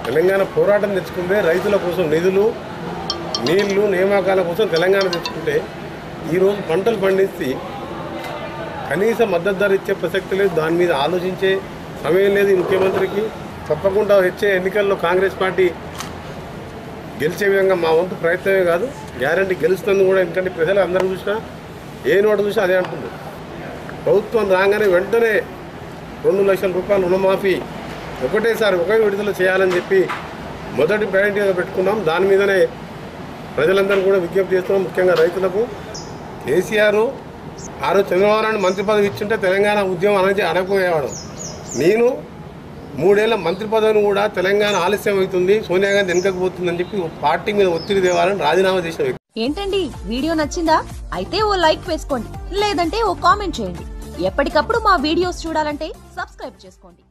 తెలంగాణ పోరాటం తెచ్చుకుంటే రైతుల కోసం నిధులు నీళ్లు నియామకాల కోసం తెలంగాణ తెచ్చుకుంటే ఈరోజు పంటలు పండించి కనీస మద్దతు ధర ఇచ్చే ప్రసక్తి లేదు. దాని మీద ఆలోచించే సమయం లేదు ఈ ముఖ్యమంత్రికి. తప్పకుండా వచ్చే ఎన్నికల్లో కాంగ్రెస్ పార్టీ గెలిచే విధంగా మా వంతు ప్రయత్నమే కాదు, గ్యారంటీ గెలుస్తుంది కూడా. ఎందుకంటే ప్రజలు అందరూ చూసినా ఏ నోటు చూసినా అదే అంటుంది. ప్రభుత్వం రాగానే వెంటనే 2 లక్షల రూపాయలు రుణమాఫీ ఒకటేసారి ఒకే విడుదల చేయాలని చెప్పి మొదటి ప్రయారిటీగా పెట్టుకున్నాం. దాని మీదనే ప్రజలందరూ కూడా విజ్ఞప్తి చేస్తున్నాం. ముఖ్యంగా రైతులకు కేసీఆర్ ఆ రోజు చంద్రబాబు నాయుడు మంత్రి పదవి ఇచ్చింటే తెలంగాణ ఉద్యమం అనేది అడగపోయేవాడు. నేను 3 ఏళ్ల మంత్రి పదవిని కూడా తెలంగాణ ఆలస్యం అవుతుంది, సోనియా గాంధీ వెనకపోతుందని చెప్పి పార్టీ మీద ఒత్తిడి తేవాలని రాజీనామా చేసిన వ్యక్తి. ఏంటండి వీడియో నచ్చిందా? అయితే ఓ లైక్ వేసుకోండి, లేదంటే ఓ కామెంట్ చేయండి. ఎప్పటికప్పుడు మా వీడియోస్ చూడాలంటే సబ్స్క్రైబ్ చేసుకోండి.